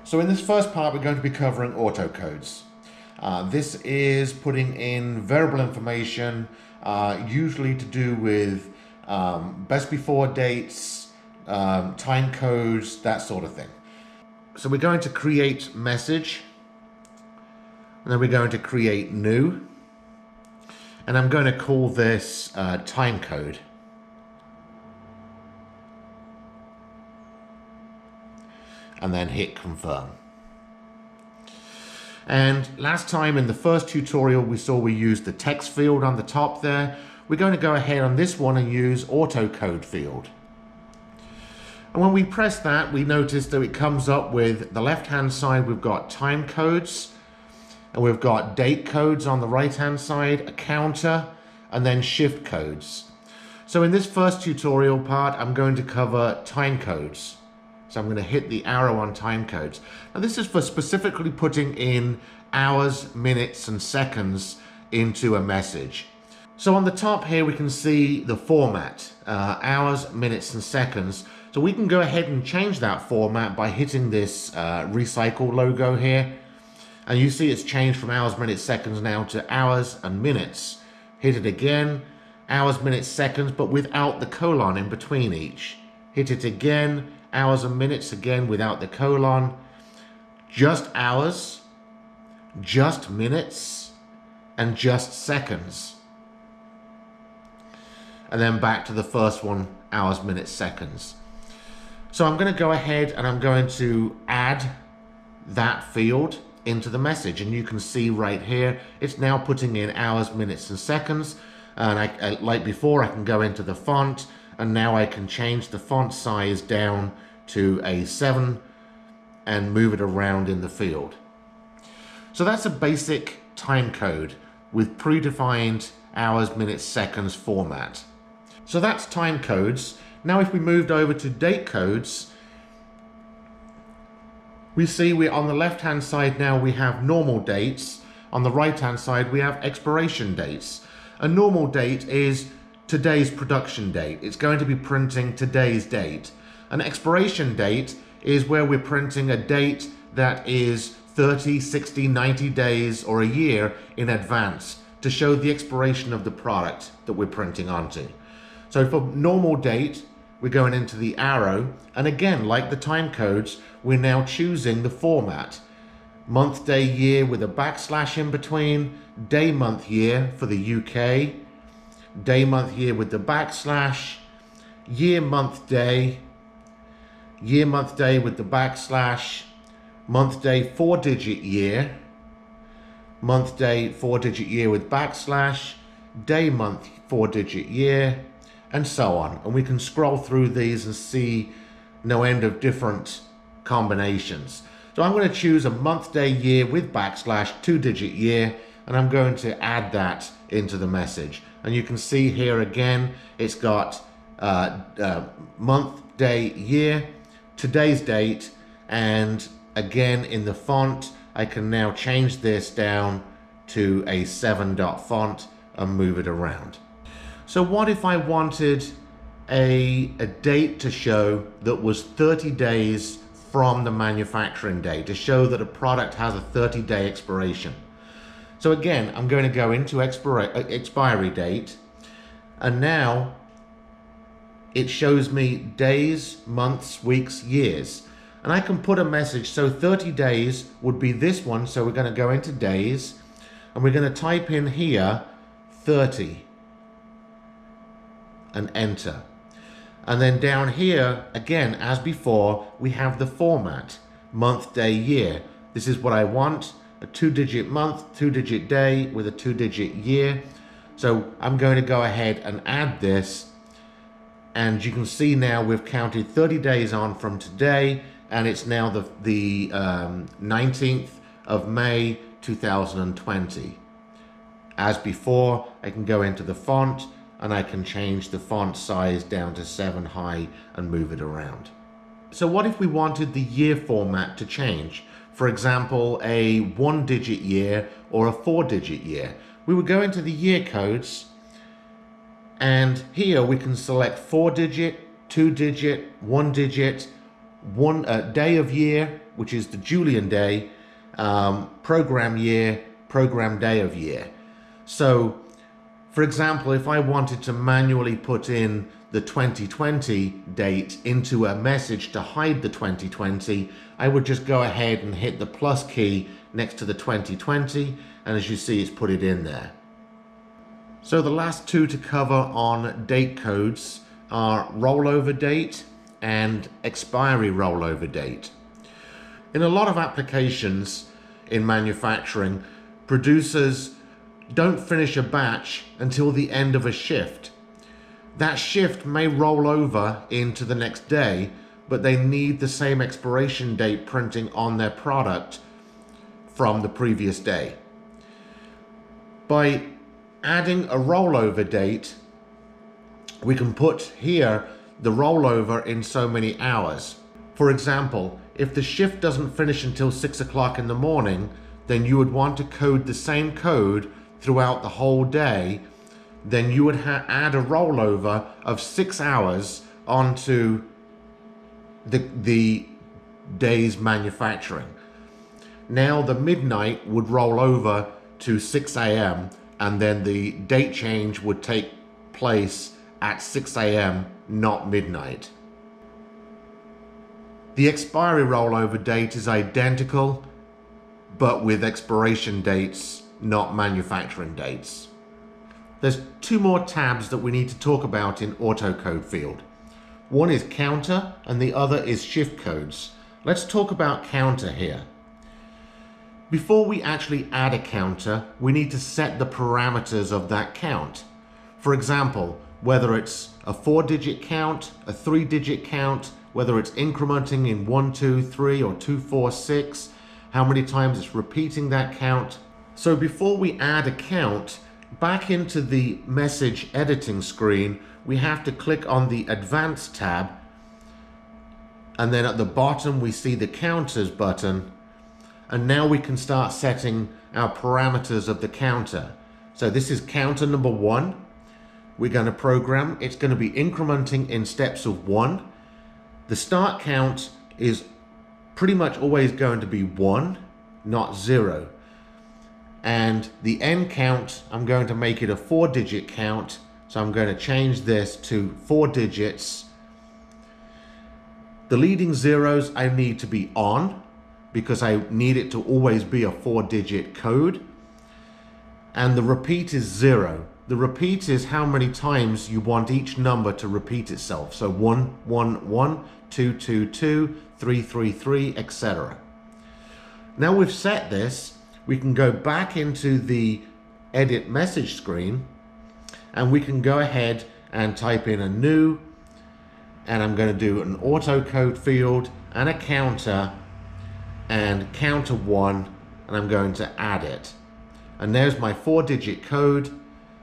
So in this first part, we're going to be covering autocodes. This is putting in variable information, usually to do with best before dates, time codes, that sort of thing. So we're going to create message, and then we're going to create new, and I'm going to call this timecode. And then hit confirm. And last time in the first tutorial we used the text field on the top there. We're going to go ahead on this one and use AutoCode Field. And when we press that, we notice that it comes up with the left hand side, we've got time codes, and we've got date codes on the right hand side, a counter, and then shift codes. So in this first tutorial part, I'm going to cover time codes. So I'm going to hit the arrow on time codes. Now this is for specifically putting in hours, minutes, and seconds into a message. So on the top here we can see the format, hours, minutes, and seconds. So we can go ahead and change that format by hitting this recycle logo here. And you see it's changed from hours, minutes, seconds now to hours and minutes. Hit it again, hours, minutes, seconds, but without the colon in between each. Hit it again, hours and minutes again without the colon, just hours, just minutes, and just seconds. And then back to the first one, hours, minutes, seconds. So I'm going to go ahead and I'm going to add that field into the message, and you can see right here it's now putting in hours, minutes, and seconds. And like before, I can go into the font, and now I can change the font size down to a 7 and move it around in the field. So that's a basic time code with predefined hours, minutes, seconds format. So that's time codes. Now if we moved over to date codes, we see we're on the left hand side now we have normal dates. On the right hand side we have expiration dates. A normal date is today's production date. It's going to be printing today's date. An expiration date is where we're printing a date that is 30, 60, 90 days or a year in advance to show the expiration of the product that we're printing onto. So for normal date, we're going into the arrow, and again, like the time codes, we're now choosing the format. Month, day, year with a backslash in between, day, month, year for the UK, day, month, year with the backslash, year, month, day, year, month, day with the backslash, month, day, 4-digit year, month, day, 4-digit year with backslash, day, month, 4-digit year, and so on. And we can scroll through these and see no end of different combinations. So I'm going to choose a month, day, year with backslash, 2-digit year, and I'm going to add that into the message. And you can see here again, it's got month, day, year, today's date, and again in the font I can now change this down to a 7-dot font and move it around. So what if I wanted a date to show that was 30 days from the manufacturing date, to show that a product has a 30-day expiration? So again, I'm going to go into expiry date, and now it shows me days, months, weeks, years. And I can put a message, so 30 days would be this one, so we're going to go into days, and we're going to type in here 30, and enter. And then down here, again, as before, we have the format, month, day, year. This is what I want, a 2-digit month, 2-digit day with a 2-digit year. So I'm going to go ahead and add this. And you can see now we've counted 30 days on from today, and it's now the 19th of May 2020. As before, I can go into the font and I can change the font size down to 7 high and move it around. So what if we wanted the year format to change? For example, a 1-digit year or a 4-digit year. We would go into the year codes, and here we can select 4-digit, 2-digit, 1-digit, day of year, which is the Julian day, program year, program day of year. So, for example, if I wanted to manually put in the 2020 date into a message to hide the 2020, I would just go ahead and hit the plus key next to the 2020, and as you see, it's put it in there. So the last two to cover on date codes are rollover date and expiry rollover date. In a lot of applications in manufacturing, producers don't finish a batch until the end of a shift. That shift may roll over into the next day, but they need the same expiration date printing on their product from the previous day. By adding a rollover date, we can put here the rollover in so many hours. For example, if the shift doesn't finish until 6 o'clock in the morning, then you would want to code the same code throughout the whole day. Then you would add a rollover of 6 hours onto the day's manufacturing. Now the midnight would roll over to 6 a.m. and then the date change would take place at 6 a.m., not midnight. The expiry rollover date is identical, but with expiration dates, not manufacturing dates. There's two more tabs that we need to talk about in AutoCode Field. One is counter and the other is shift codes. Let's talk about counter here. Before we actually add a counter, we need to set the parameters of that count. For example, whether it's a 4-digit count, a 3-digit count, whether it's incrementing in 1, 2, 3 or 2, 4, 6, how many times it's repeating that count. So before we add a count, back into the message editing screen, we have to click on the Advanced tab, and then at the bottom we see the Counters button, and now we can start setting our parameters of the counter. So this is counter number 1. We're going to program, it's going to be incrementing in steps of 1. The start count is pretty much always going to be 1, not 0. And the end count, I'm going to make it a 4-digit count. So I'm going to change this to 4 digits. The leading zeros I need to be on because I need it to always be a 4-digit code. And the repeat is 0. The repeat is how many times you want each number to repeat itself. So 1, 1, 1, 2, 2, 2, 3, 3, 3, etc. Now we've set this, we can go back into the edit message screen and we can go ahead and type in a new, and I'm going to do an AutoCode field and a counter and counter 1, and I'm going to add it. And there's my 4-digit code,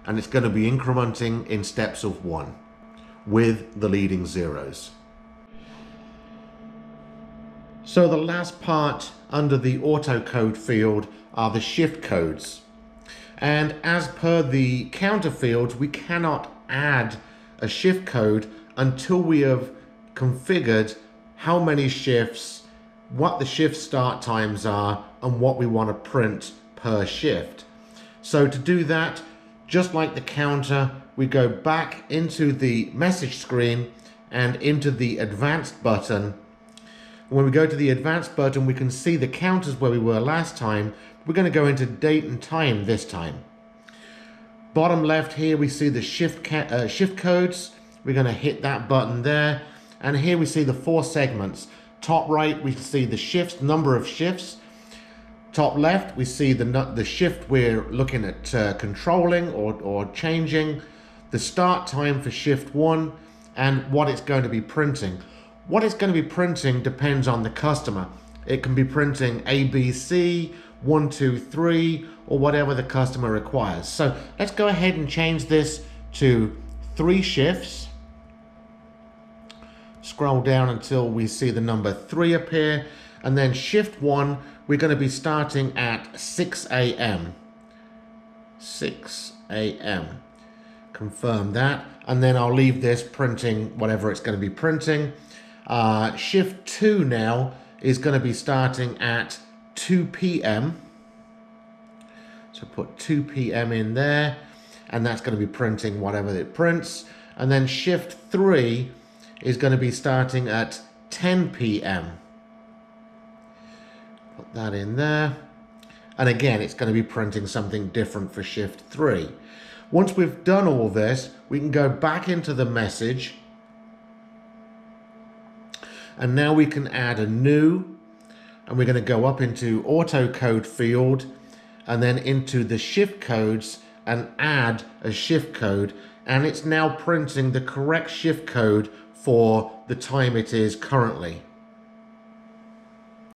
and it's going to be incrementing in steps of 1 with the leading zeros. So the last part under the AutoCode field are the shift codes. And as per the counter fields, we cannot add a shift code until we have configured how many shifts, what the shift start times are, and what we want to print per shift. So to do that, just like the counter, we go back into the message screen and into the Advanced button. When we go to the Advanced button, we can see the counters where we were last time. We're going to go into date and time this time. Bottom left here, we see the shift codes. We're going to hit that button there. And here we see the 4 segments. Top right, we see the shifts, number of shifts. Top left, we see the shift we're looking at controlling or changing. The start time for shift 1 and what it's going to be printing. What it's going to be printing depends on the customer. It can be printing A, B, C, 1, 2, 3, or whatever the customer requires. So let's go ahead and change this to 3 shifts. Scroll down until we see the number 3 appear, and then shift 1, we're going to be starting at 6 a.m. 6 a.m. Confirm that, and then I'll leave this printing whatever it's going to be printing. Shift 2 now is going to be starting at 2 p.m. So put 2 p.m. in there, and that's going to be printing whatever it prints. And then shift 3 is going to be starting at 10 p.m. Put that in there. And again, it's going to be printing something different for shift 3. Once we've done all this, we can go back into the message. And now we can add a new, and we're going to go up into AutoCode Field and then into the shift codes and add a shift code. And it's now printing the correct shift code for the time it is currently.